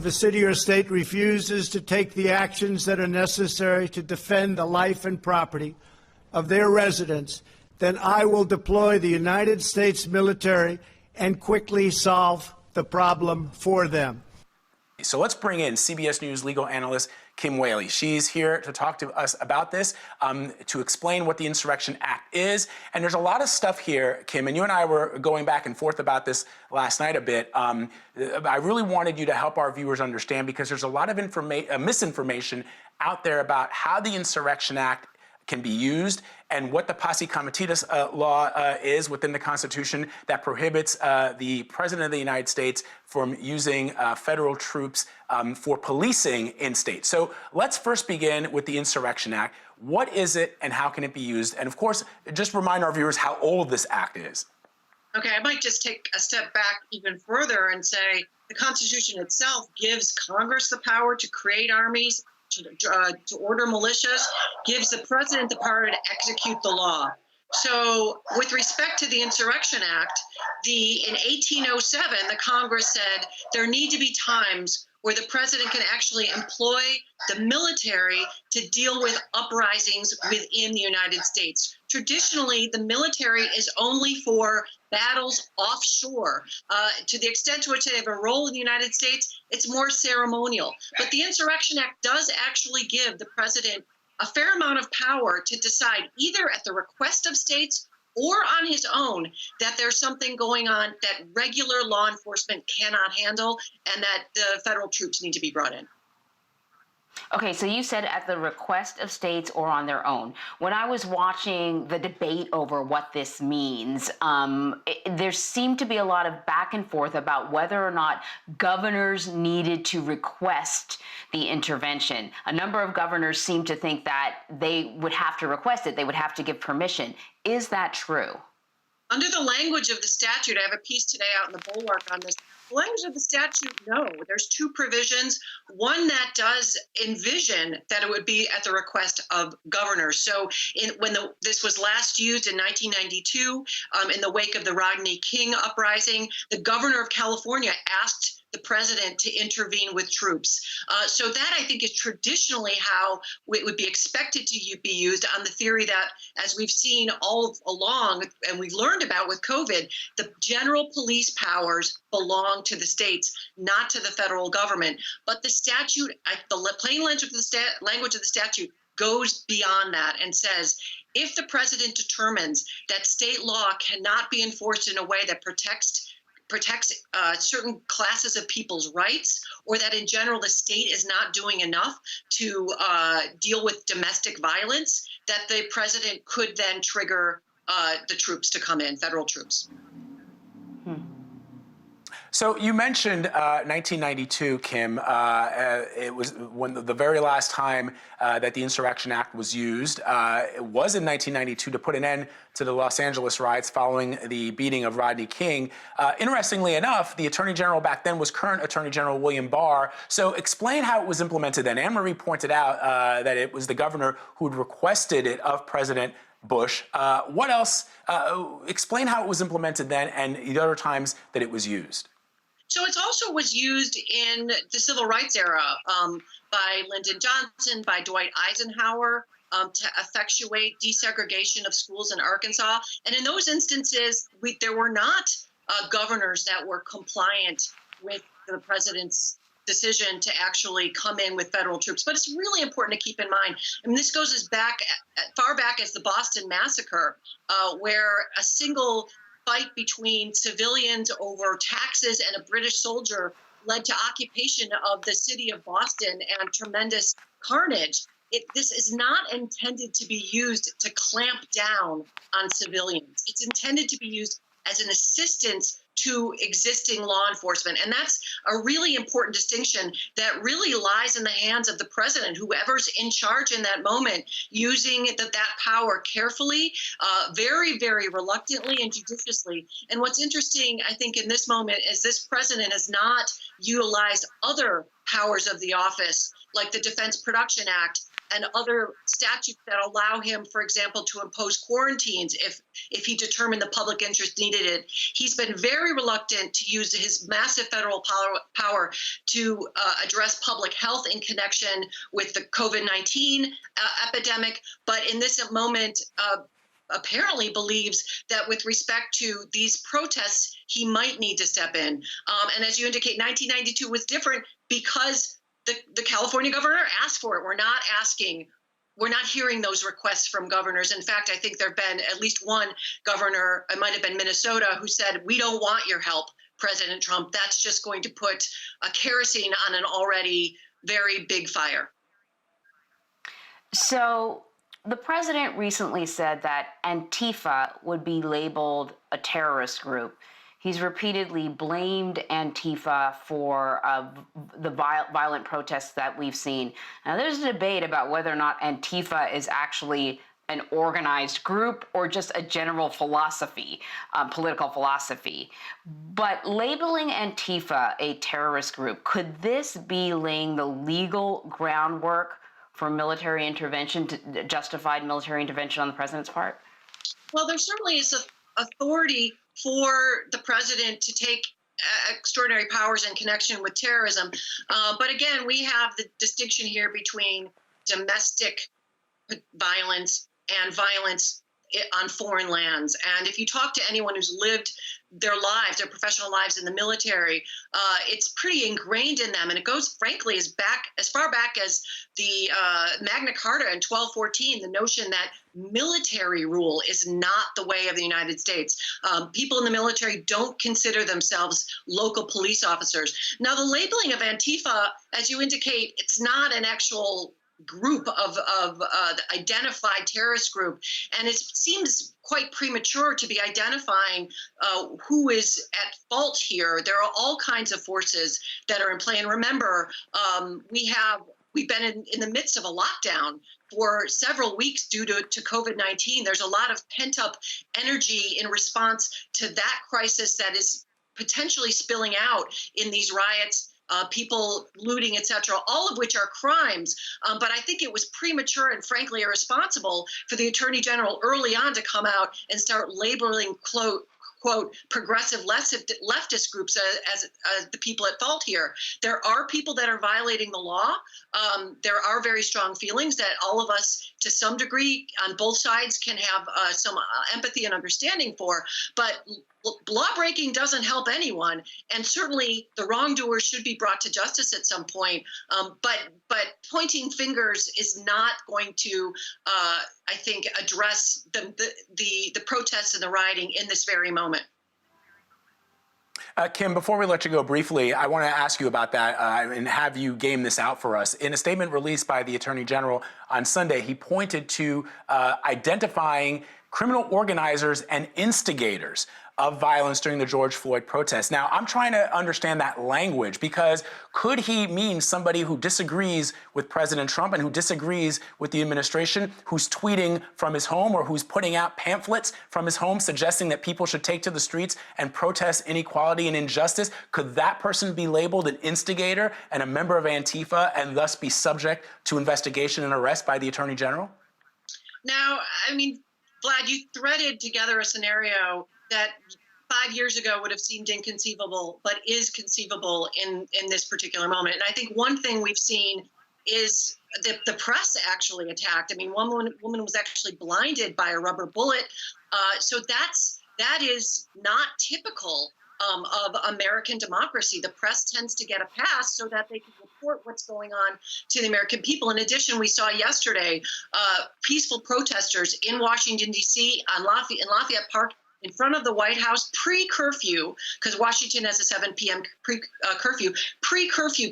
a city or state refuses to take the actions that are necessary to defend the life and property of their residents, then I will deploy the United States military and quickly solve the problem for them. So let's bring in CBS News legal analyst Kim Wehle. She's here to talk to us about this, to explain what the Insurrection Act is. And there's a lot of stuff here, Kim, and you and I were going back and forth about this last night a bit. I really wanted you to help our viewers understand, because there's a lot of misinformation out there about how the Insurrection Act can be used and what the posse comitatus law is within the Constitution that prohibits the President of the United States from using federal troops for policing in states. So let's first begin with the Insurrection Act. What is it and how can it be used? And of course, just remind our viewers how old this act is. Okay, I might just take a step back even further and say the Constitution itself gives Congress the power to create armies, to order militias, gives the president the power to execute the law. So with respect to the Insurrection Act, in 1807, the Congress said there need to be times where the president can actually employ the military to deal with uprisings within the United States. Traditionally, the military is only for battles offshore. To the extent to which they have a role in the United States, it's more ceremonial. But the Insurrection Act does actually give the president a fair amount of power to decide, either at the request of states or on his own, that there's something going on that regular law enforcement cannot handle and that the federal troops need to be brought in. Okay, so you said at the request of states or on their own. When I was watching the debate over what this means, there seemed to be a lot of back and forth about whether or not governors needed to request the intervention. A number of governors seem to think that they would have to request it, they would have to give permission. Is that true? Under the language of the statute, I have a piece today out in the Bulwark on this. The language of the statute, no. There's two provisions. One that does envision that it would be at the request of governors. So when this was last used in 1992, in the wake of the Rodney King uprising, the governor of California asked the president to intervene with troops. So that, I think, is traditionally how it would be expected to be used, on the theory that, as we've seen all along and we've learned about with COVID, the general police powers belong to the states, not to the federal government. But the statute, the plain language of the statute goes beyond that and says, if the president determines that state law cannot be enforced in a way that protects certain classes of people's rights, or that in general the state is not doing enough to deal with domestic violence, that the president could then trigger the troops to come in, federal troops. So you mentioned 1992, Kim. It was the very last time that the Insurrection Act was used. It was in 1992 to put an end to the Los Angeles riots following the beating of Rodney King. Interestingly enough, the Attorney General back then was current Attorney General William Barr. So explain how it was implemented then. Anne-Marie pointed out that it was the governor who had requested it of President Bush. What else? Explain how it was implemented then and the other times that it was used. So it also was used in the civil rights era by Lyndon Johnson, by Dwight Eisenhower, to effectuate desegregation of schools in Arkansas. And in those instances, there were not governors that were compliant with the president's decision to actually come in with federal troops. But it's really important to keep in mind, I mean, this goes as far back as the Boston Massacre, where a single fight between civilians over taxes and a British soldier led to occupation of the city of Boston and tremendous carnage. This is not intended to be used to clamp down on civilians. It's intended to be used as an assistance to existing law enforcement. And that's a really important distinction that really lies in the hands of the president, whoever's in charge in that moment, using that power carefully, very, very reluctantly and judiciously. And what's interesting, I think, in this moment is this president has not utilized other powers of the office, like the Defense Production Act, and other statutes that allow him, for example, to impose quarantines if he determined the public interest needed it. He's been very reluctant to use his massive federal power to address public health in connection with the COVID-19 epidemic, but in this moment, apparently believes that with respect to these protests, he might need to step in. And as you indicate, 1992 was different because the California governor asked for it. We're not hearing those requests from governors. In fact, I think there have been at least one governor, it might have been Minnesota, who said, "We don't want your help, President Trump. That's just going to put a kerosene on an already very big fire." So the president recently said that Antifa would be labeled a terrorist group. He's repeatedly blamed Antifa for the violent protests that we've seen. Now, there's a debate about whether or not Antifa is actually an organized group or just a general philosophy, political philosophy. But labeling Antifa a terrorist group, could this be laying the legal groundwork for military intervention, justified military intervention on the president's part? Well, there certainly is authority for the president to take extraordinary powers in connection with terrorism. But again, we have the distinction here between domestic violence and violence on foreign lands. And if you talk to anyone who's lived their lives, their professional lives in the military, it's pretty ingrained in them. And it goes, frankly, as far back as the Magna Carta in 1214, the notion that military rule is not the way of the United States. People in the military don't consider themselves local police officers. Now, the labeling of Antifa, as you indicate, it's not an actual group of identified terrorist group, and it seems quite premature to be identifying who is at fault here. There are all kinds of forces that are in play, and remember, we've been in the midst of a lockdown for several weeks due to COVID-19. There's a lot of pent-up energy in response to that crisis that is potentially spilling out in these riots, people looting, etc., all of which are crimes. But I think it was premature and frankly irresponsible for the Attorney General early on to come out and start labeling, quote, progressive leftist groups as the people at fault here. There are people that are violating the law. There are very strong feelings that all of us, to some degree, on both sides, can have some empathy and understanding for. But law breaking doesn't help anyone, and certainly the wrongdoers should be brought to justice at some point. But pointing fingers is not going to, I think, address the protests and the rioting in this very moment. Kim, before we let you go briefly, I want to ask you about that and have you game this out for us. In a statement released by the Attorney General on Sunday, he pointed to identifying criminal organizers and instigators of violence during the George Floyd protests. Now, I'm trying to understand that language, because could he mean somebody who disagrees with President Trump and who disagrees with the administration, who's tweeting from his home or who's putting out pamphlets from his home suggesting that people should take to the streets and protest inequality and injustice? Could that person be labeled an instigator and a member of Antifa and thus be subject to investigation and arrest by the Attorney General? Now, I mean, Vlad, you threaded together a scenario that 5 years ago would have seemed inconceivable, but is conceivable in this particular moment. And I think one thing we've seen is the press actually attacked. I mean, one woman was actually blinded by a rubber bullet. So that is not typical of American democracy. The press tends to get a pass so that they can report what's going on to the American people. In addition, we saw yesterday peaceful protesters in Washington, D.C. in Lafayette Park in front of the White House pre-curfew, because Washington has a 7 p.m. curfew,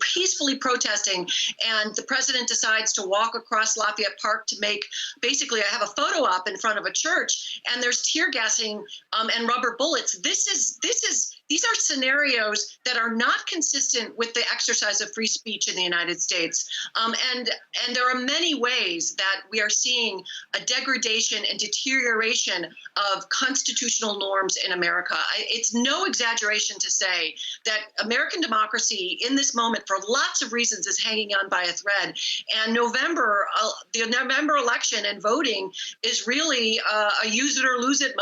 peacefully protesting, and the president decides to walk across Lafayette Park to make, basically, I have a photo op in front of a church, and there's tear gassing and rubber bullets. This is these are scenarios that are not consistent with the exercise of free speech in the United States. And there are many ways that we are seeing a degradation and deterioration of constitutional norms in America. It's no exaggeration to say that American democracy in this moment, for lots of reasons, is hanging on by a thread. And the November election and voting is really a use it or lose it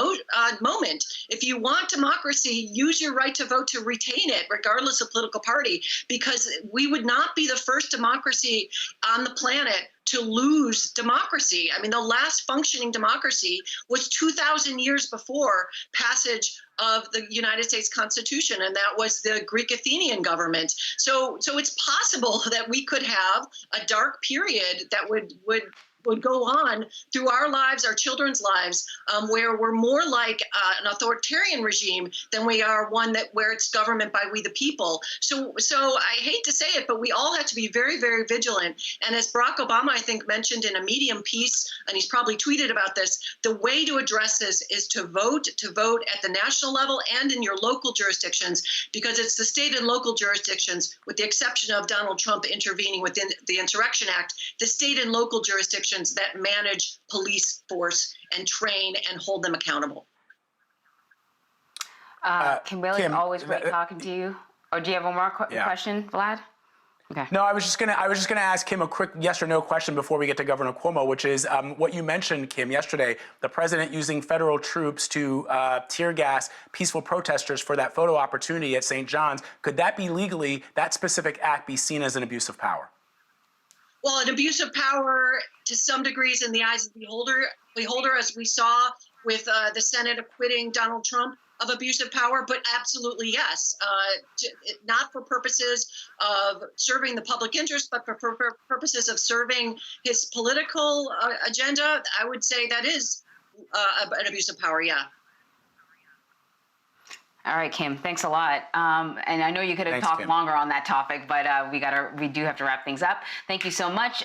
moment. If you want democracy, use your right to vote to retain it, regardless of political party, because we would not be the first democracy on the planet to lose democracy. I mean, the last functioning democracy was 2,000 years before passage of the United States Constitution, and that was the Greek Athenian government. So it's possible that we could have a dark period that would go on through our lives, our children's lives, where we're more like an authoritarian regime than we are one where it's government by we the people. So I hate to say it, but we all have to be very, very vigilant. And as Barack Obama, I think, mentioned in a Medium piece, and he's probably tweeted about this, the way to address this is to vote at the national level and in your local jurisdictions, because it's the state and local jurisdictions, with the exception of Donald Trump intervening within the Insurrection Act, the state and local jurisdictions that manage police force and train and hold them accountable. Kim Wehle, Kim, always great talking to you. Or do you have one more question, Vlad? Okay. No, I was just gonna ask Kim a quick yes or no question before we get to Governor Cuomo, which is what you mentioned, Kim, yesterday. The president using federal troops to tear gas peaceful protesters for that photo opportunity at St. John's. Could that be legally, that specific act, be seen as an abuse of power? Well, an abuse of power to some degrees in the eyes of the beholder, as we saw with the Senate acquitting Donald Trump of abuse of power, but absolutely yes. Not for purposes of serving the public interest, but for purposes of serving his political agenda. I would say that is an abuse of power, yeah. All right, Kim, thanks a lot. And I know you could have talked longer on that topic, but we do have to wrap things up. Thank you so much.